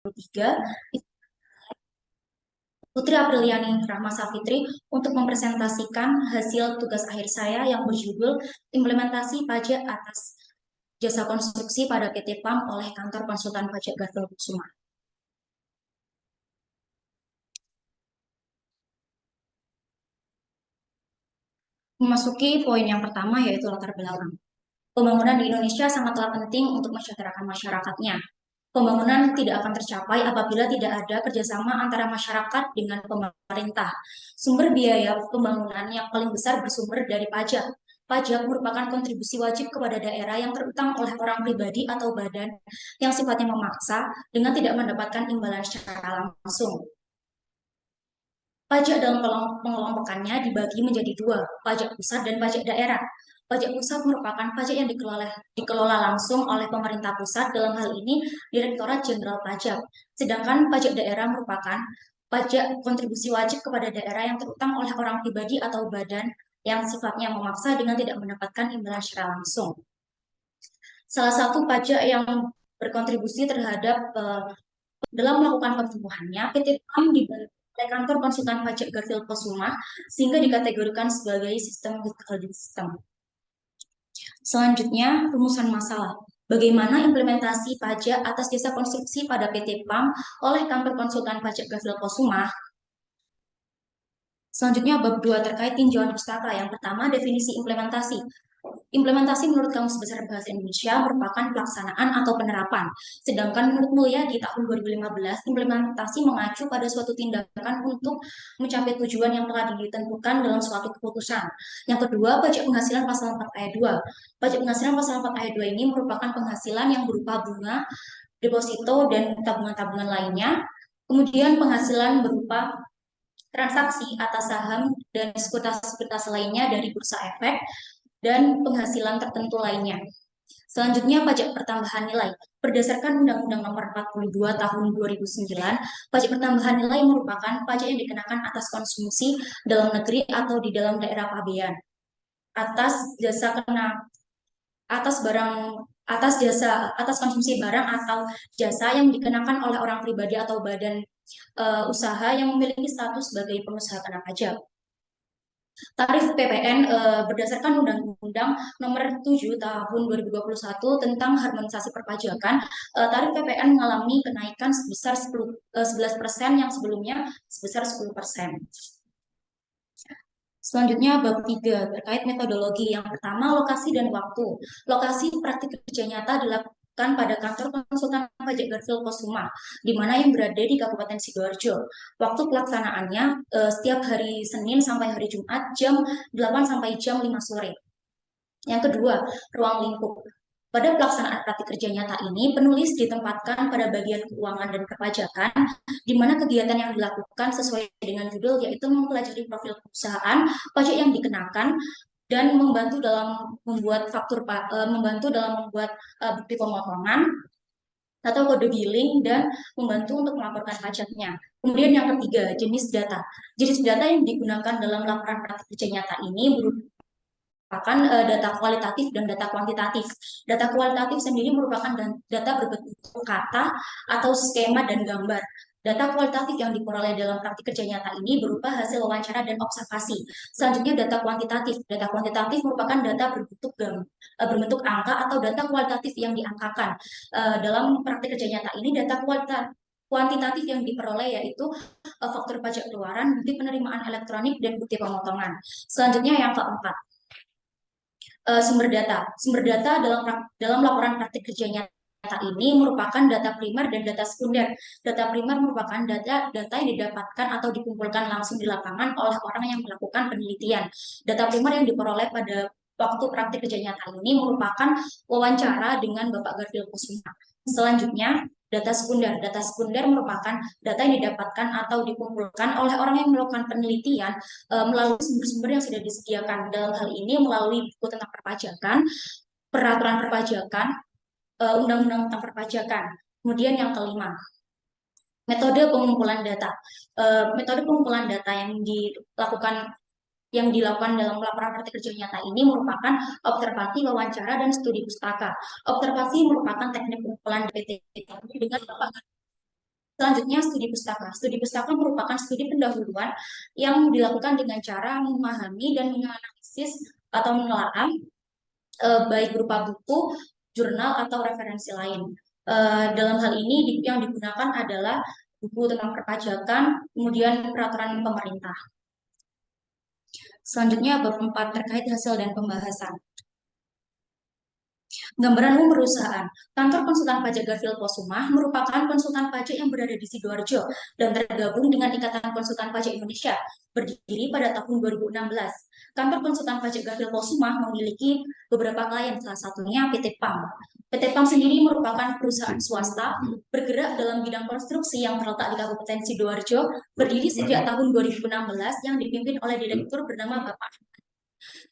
2023, Putri Apriliani Rahma Safitri untuk mempresentasikan hasil tugas akhir saya yang berjudul Implementasi Pajak atas Jasa Konstruksi pada PT PAM oleh Kantor Konsultan Pajak Gartul Kusuma. Memasuki poin yang pertama yaitu latar belakang. Pembangunan di Indonesia sangatlah penting untuk mensejahterakan masyarakatnya. Pembangunan tidak akan tercapai apabila tidak ada kerjasama antara masyarakat dengan pemerintah. Sumber biaya pembangunan yang paling besar bersumber dari pajak. Pajak merupakan kontribusi wajib kepada daerah yang terutang oleh orang pribadi atau badan yang sifatnya memaksa dengan tidak mendapatkan imbalan secara langsung. Pajak dalam pengelompokannya dibagi menjadi dua, pajak pusat dan pajak daerah. Pajak pusat merupakan pajak yang dikelola langsung oleh pemerintah pusat, dalam hal ini Direktorat Jenderal Pajak. Sedangkan pajak daerah merupakan pajak kontribusi wajib kepada daerah yang terutang oleh orang pribadi atau badan yang sifatnya memaksa dengan tidak mendapatkan imbalan secara langsung. Salah satu pajak yang berkontribusi terhadap dalam melakukan pertumbuhannya, PT PAM dibantu oleh Kantor Konsultan Pajak Gartil Kusuma sehingga dikategorikan sebagai sistem holding system. Selanjutnya, rumusan masalah. Bagaimana implementasi pajak atas jasa konstruksi pada PT PAM oleh Kantor Konsultan Pajak Gartil Kusuma? Selanjutnya, bab 2 terkait tinjauan pustaka. Yang pertama, definisi implementasi. Implementasi menurut Kamus Besar Bahasa Indonesia merupakan pelaksanaan atau penerapan. Sedangkan menurut Mulia di tahun 2015, implementasi mengacu pada suatu tindakan untuk mencapai tujuan yang telah ditentukan dalam suatu keputusan. Yang kedua, pajak penghasilan pasal 4 ayat 2. Pajak penghasilan pasal 4 ayat 2 ini merupakan penghasilan yang berupa bunga, deposito, dan tabungan-tabungan lainnya. Kemudian penghasilan berupa transaksi atas saham dan sekuritas-sekuritas lainnya dari bursa efek, dan penghasilan tertentu lainnya. Selanjutnya, pajak pertambahan nilai. Berdasarkan Undang-Undang Nomor 42 Tahun 2009, pajak pertambahan nilai merupakan pajak yang dikenakan atas konsumsi dalam negeri atau di dalam daerah pabean, atas jasa kena atas barang atas konsumsi barang atau jasa yang dikenakan oleh orang pribadi atau badan usaha yang memiliki status sebagai pengusaha kena pajak. Tarif PPN berdasarkan Undang-Undang Nomor 7 Tahun 2021 tentang harmonisasi perpajakan, tarif PPN mengalami kenaikan sebesar 11% yang sebelumnya sebesar 10%. Selanjutnya, bab 3 terkait metodologi. Yang pertama, lokasi dan waktu. Lokasi praktik kerja nyata dilakukan pada Kantor Konsultan Pajak Gartil Kusuma, di mana yang berada di Kabupaten Sidoarjo. Waktu pelaksanaannya setiap hari Senin sampai hari Jumat jam 8 sampai jam 5 sore. Yang kedua, ruang lingkup. Pada pelaksanaan praktik kerja nyata ini, penulis ditempatkan pada bagian keuangan dan perpajakan, di mana kegiatan yang dilakukan sesuai dengan judul, yaitu mempelajari profil perusahaan, pajak yang dikenakan, dan membantu dalam membuat bukti pemotongan atau kode billing, dan membantu untuk melaporkan pajaknya. Kemudian yang ketiga, jenis data. Jenis data yang digunakan dalam laporan praktik kerja nyata ini merupakan data kualitatif dan data kuantitatif. Data kualitatif sendiri merupakan data berbentuk kata atau skema dan gambar. Data kualitatif yang diperoleh dalam praktik kerja nyata ini berupa hasil wawancara dan observasi. Selanjutnya, data kuantitatif. Data kuantitatif merupakan data berbentuk angka atau data kualitatif yang diangkakan. Dalam praktik kerja nyata ini, data kuantitatif yang diperoleh yaitu faktur pajak keluaran, bukti penerimaan elektronik, dan bukti pemotongan. Selanjutnya, yang keempat, sumber data. Sumber data dalam laporan praktik kerja nyata ini merupakan data primer dan data sekunder. Data primer merupakan data yang didapatkan atau dikumpulkan langsung di lapangan oleh orang yang melakukan penelitian. Data primer yang diperoleh pada waktu praktik kerja nyata ini merupakan wawancara dengan Bapak Gartil Kusuma. Selanjutnya, data sekunder. Data sekunder merupakan data yang didapatkan atau dikumpulkan oleh orang yang melakukan penelitian melalui sumber-sumber yang sudah disediakan. Dalam hal ini melalui buku tentang perpajakan, peraturan perpajakan, undang-undang tentang perpajakan. Kemudian yang kelima, metode pengumpulan data. Metode pengumpulan data yang dilakukan dalam laporan praktik kerja nyata ini merupakan observasi, wawancara, dan studi pustaka. Observasi merupakan teknik pengumpulan PT dengan Selanjutnya, studi pustaka. Studi pustaka merupakan studi pendahuluan yang dilakukan dengan cara memahami dan menganalisis atau menelaah baik berupa buku, jurnal, atau referensi lain. Dalam hal ini yang digunakan adalah buku tentang perpajakan, kemudian peraturan pemerintah. Selanjutnya, bab 4 terkait hasil dan pembahasan. Gambaran umum perusahaan. Kantor konsultan pajak Garfield Posuma merupakan konsultan pajak yang berada di Sidoarjo dan tergabung dengan Ikatan Konsultan Pajak Indonesia, berdiri pada tahun 2016. Kantor konsultan pajak Garfield Posuma memiliki beberapa klien, salah satunya PT PAM. PT PAM sendiri merupakan perusahaan swasta bergerak dalam bidang konstruksi yang terletak di Kabupaten Sidoarjo, berdiri sejak tahun 2016 yang dipimpin oleh direktur bernama Bapak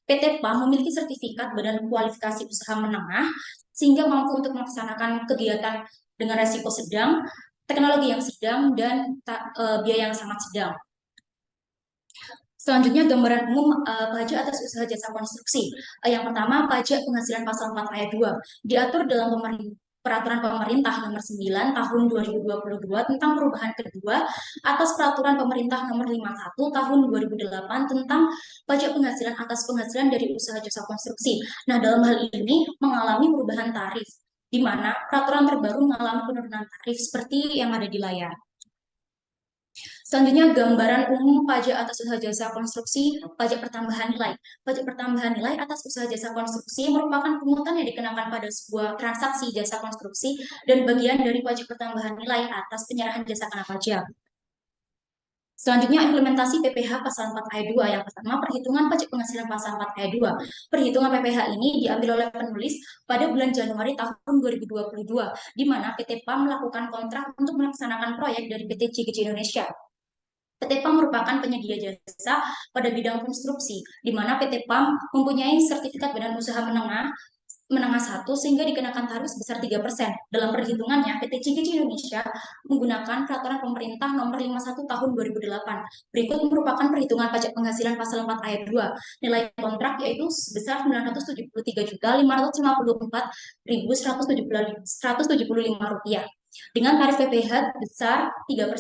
PT PAM memiliki sertifikat Badan Kualifikasi Usaha Menengah sehingga mampu untuk melaksanakan kegiatan dengan resiko sedang, teknologi yang sedang, dan biaya yang sangat sedang. Selanjutnya, gambaran umum pajak atas usaha jasa konstruksi. Yang pertama, pajak penghasilan pasal 4 ayat 2 diatur dalam Peraturan Pemerintah Nomor 9 Tahun 2022 tentang perubahan kedua atas Peraturan Pemerintah Nomor 51 Tahun 2008 tentang pajak penghasilan atas penghasilan dari usaha jasa konstruksi. Nah, dalam hal ini mengalami perubahan tarif, di mana peraturan terbaru mengalami penurunan tarif seperti yang ada di layar. Selanjutnya, gambaran umum pajak atas usaha jasa konstruksi, pajak pertambahan nilai. Pajak pertambahan nilai atas usaha jasa konstruksi merupakan pungutan yang dikenakan pada sebuah transaksi jasa konstruksi dan bagian dari pajak pertambahan nilai atas penyerahan jasa kena pajak. Selanjutnya, implementasi PPh pasal 4 ayat 2. Yang pertama, perhitungan pajak penghasilan pasal 4 ayat 2. Perhitungan PPh ini diambil oleh penulis pada bulan Januari tahun 2022, di mana PT PAM melakukan kontrak untuk melaksanakan proyek dari PT CGC Indonesia. PT PAM merupakan penyedia jasa pada bidang konstruksi, di mana PT PAM mempunyai sertifikat badan usaha menengah 1 sehingga dikenakan tarif sebesar 3%. Dalam perhitungannya, PT CGC Indonesia menggunakan Peraturan Pemerintah Nomor 51 Tahun 2008. Berikut merupakan perhitungan pajak penghasilan pasal 4 ayat 2. Nilai kontrak yaitu sebesar Rp973.554.175 dengan tarif PPh besar 3%,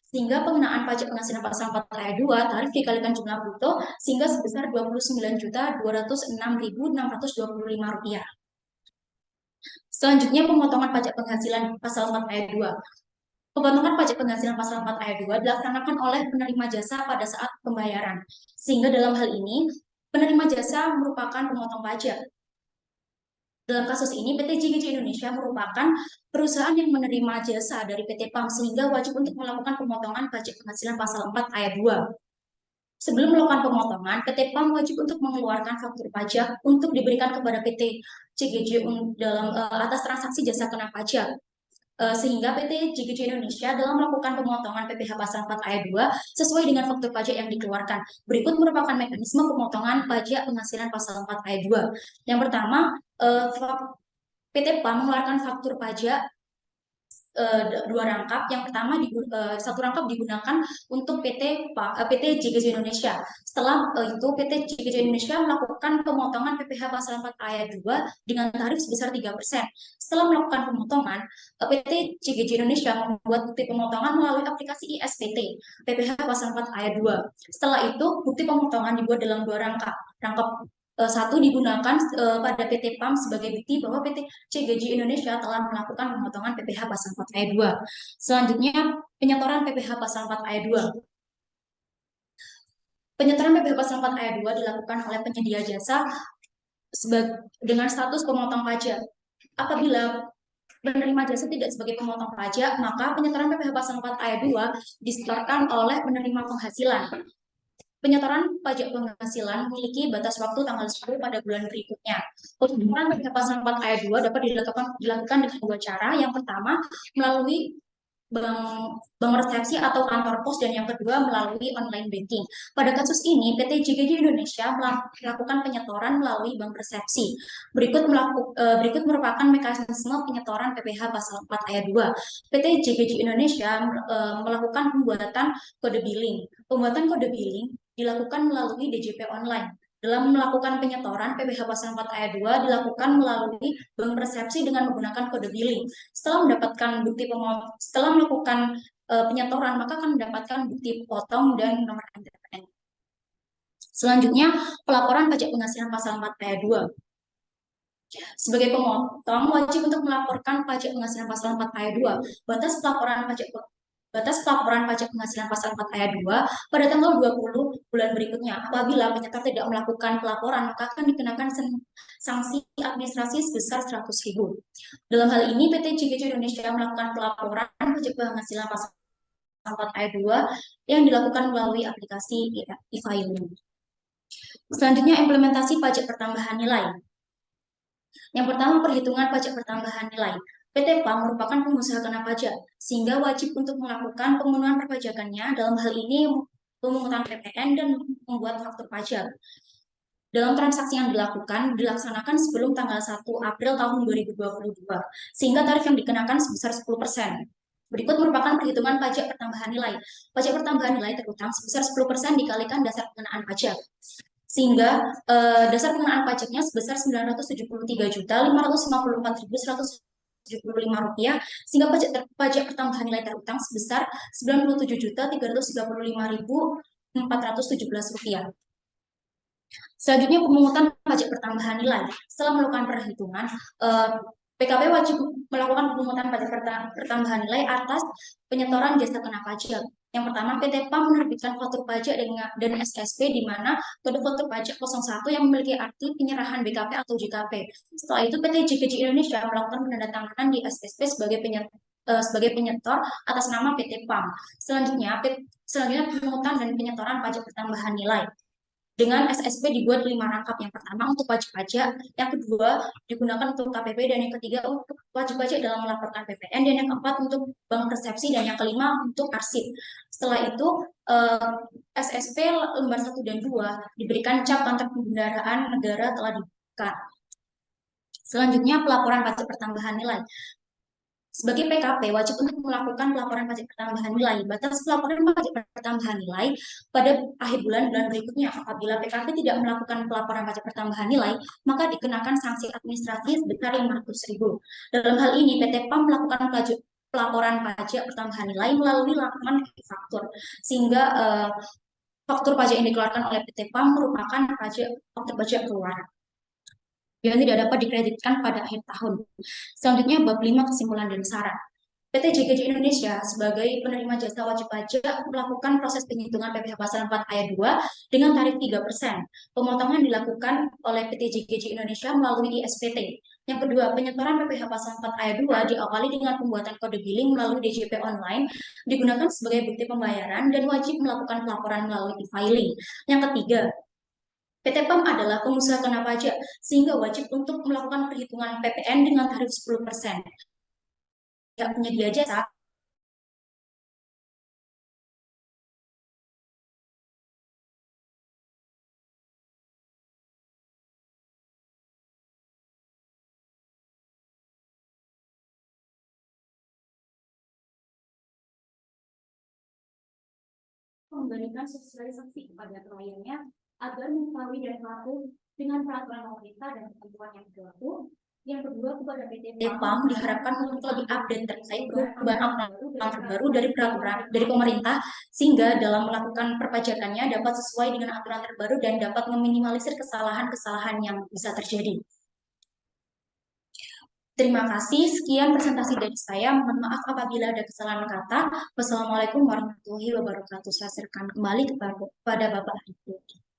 sehingga pengenaan pajak penghasilan pasal 4 ayat 2 tarif dikalikan jumlah bruto sehingga sebesar Rp29.206.625. Selanjutnya, pemotongan pajak penghasilan pasal 4 ayat 2. Pemotongan pajak penghasilan pasal 4 ayat 2 dilaksanakan oleh penerima jasa pada saat pembayaran, sehingga dalam hal ini penerima jasa merupakan pemotong pajak. Dalam kasus ini, PT JGJ Indonesia merupakan perusahaan yang menerima jasa dari PT PAM sehingga wajib untuk melakukan pemotongan pajak penghasilan pasal 4 ayat 2. Sebelum melakukan pemotongan, PT PAM wajib untuk mengeluarkan faktur pajak untuk diberikan kepada PT CGJ dalam atas transaksi jasa kena pajak. Sehingga PT JGJ Indonesia dalam melakukan pemotongan PPh pasal 4 ayat 2 sesuai dengan faktur pajak yang dikeluarkan. Berikut merupakan mekanisme pemotongan pajak penghasilan pasal 4 ayat 2. Yang pertama, PT PAM mengeluarkan faktur pajak dua rangkap. Yang pertama, satu rangkap digunakan untuk PT JGJ Indonesia. Setelah itu, PT JGJ Indonesia melakukan pemotongan PPh pasal 4 ayat 2 dengan tarif sebesar 3%. Setelah melakukan pemotongan, PT JGJ Indonesia membuat bukti pemotongan melalui aplikasi ISPT PPh pasal 4 ayat 2. Setelah itu, bukti pemotongan dibuat dalam dua rangkap. Rangkap satu digunakan pada PT PAM sebagai bukti bahwa PT CGJ Indonesia telah melakukan pemotongan PPh pasal 4 ayat 2. Selanjutnya, penyetoran PPh pasal 4 ayat 2. Penyetoran PPh pasal 4 ayat 2 dilakukan oleh penyedia jasa dengan status pemotong pajak. Apabila penerima jasa tidak sebagai pemotong pajak, maka penyetoran PPh pasal 4 ayat 2 disetorkan oleh penerima penghasilan. Penyetoran pajak penghasilan memiliki batas waktu tanggal 10 pada bulan berikutnya. Penyetoran PPh pasal 4 ayat 2 dapat dilakukan dengan dua cara. Yang pertama, melalui bank resepsi atau kantor pos, dan yang kedua melalui online banking. Pada kasus ini, PT JGJ Indonesia melakukan penyetoran melalui bank resepsi. Berikut merupakan mekanisme penyetoran PPh pasal 4 ayat 2. PT JGJ Indonesia melakukan pembuatan kode billing. Pembuatan kode billing dilakukan melalui DJP online. Dalam melakukan penyetoran, PPh Pasal 4 Ayat 2 dilakukan melalui bank persepsi dengan menggunakan kode billing. Setelah melakukan penyetoran, maka akan mendapatkan bukti potong dan nomor NPWP. Selanjutnya, pelaporan pajak penghasilan Pasal 4 Ayat 2. Sebagai pemotong, wajib untuk melaporkan pajak penghasilan Pasal 4 Ayat 2. Batas pelaporan pajak penghasilan Pasal 4 Ayat 2 pada tanggal 20 bulan berikutnya. Apabila penyetor tidak melakukan pelaporan, maka akan dikenakan sanksi administrasi sebesar 100.000. Dalam hal ini, PT JGJ Indonesia melakukan pelaporan pajak penghasilan Pasal 4 Ayat 2 yang dilakukan melalui aplikasi e-filing. Selanjutnya, implementasi pajak pertambahan nilai. Yang pertama, perhitungan pajak pertambahan nilai. PT PAM merupakan pengusaha kena pajak, sehingga wajib untuk melakukan pemenuhan perpajakannya, dalam hal ini pemungutan PPN dan membuat faktur pajak. Dalam transaksi yang dilaksanakan sebelum tanggal 1 April tahun 2022, sehingga tarif yang dikenakan sebesar 10%. Berikut merupakan perhitungan pajak pertambahan nilai. Pajak pertambahan nilai terutang sebesar 10% dikalikan dasar pengenaan pajak, sehingga dasar pengenaan pajaknya sebesar Rp973.554.175, sehingga pajak pertambahan nilai terutang sebesar Rp97.335.417. Selanjutnya, pemungutan pajak pertambahan nilai. Setelah melakukan perhitungan, PKP wajib melakukan pemungutan pajak pertambahan nilai atas penyetoran jasa kena pajak. Yang pertama, PT PAM menerbitkan faktur pajak dan SSP, di mana kode faktur pajak 01 yang memiliki arti penyerahan BKP atau JKP. Setelah itu, PT JKJ Indonesia melakukan penandatanganan di SSP sebagai penyetor atas nama PT PAM. Selanjutnya pemungutan dan penyetoran pajak pertambahan nilai dengan SSP dibuat 5 rangkap. Yang pertama untuk wajib pajak, yang kedua digunakan untuk KPP, dan yang ketiga untuk wajib pajak dalam melaporkan PPN, dan yang keempat untuk bank persepsi, dan yang kelima untuk arsip. Setelah itu SSP lembar 1 dan 2 diberikan cap kontrak pembendaraan negara telah dibuka. Selanjutnya, pelaporan pajak pertambahan nilai. Sebagai PKP, wajib untuk melakukan pelaporan pajak pertambahan nilai. Batas pelaporan pajak pertambahan nilai pada akhir bulan berikutnya. Apabila PKP tidak melakukan pelaporan pajak pertambahan nilai, maka dikenakan sanksi administrasi sebesar Rp500.000. Dalam hal ini, PT PAM melakukan pelaporan pajak pertambahan nilai melalui laporan faktur, sehingga faktur pajak yang dikeluarkan oleh PT PAM merupakan faktur pajak keluaran yang tidak dapat dikreditkan pada akhir tahun. Selanjutnya, bab 5 kesimpulan dan saran. PT JKJ Indonesia sebagai penerima jasa wajib pajak melakukan proses penghitungan PPh Pasal 4 Ayat 2 dengan tarif 3%. Pemotongan dilakukan oleh PT JKJ Indonesia melalui ISPT. Yang kedua, penyetoran PPh Pasal 4 Ayat 2 diawali dengan pembuatan kode billing melalui DJP online, digunakan sebagai bukti pembayaran, dan wajib melakukan pelaporan melalui e-filing. Yang ketiga, PT PAM adalah pengusaha kena pajak, sehingga wajib untuk melakukan perhitungan PPN dengan tarif 10%. Pihak penyedia jasa memberikan sosialisasi kepada kliennya agar mengetahui dan patuh dengan peraturan pemerintah dan ketentuan yang berlaku. Yang kedua, kepada PT PAM diharapkan untuk lebih update terkait perubahan aturan terbaru dari peraturan dari pemerintah, sehingga dalam melakukan perpajakannya dapat sesuai dengan aturan terbaru dan dapat meminimalisir kesalahan-kesalahan yang bisa terjadi. Terima kasih, sekian presentasi dari saya. Mohon maaf apabila ada kesalahan kata. Wassalamualaikum warahmatullahi wabarakatuh. Saya serahkan kembali kepada Bapak Ibu.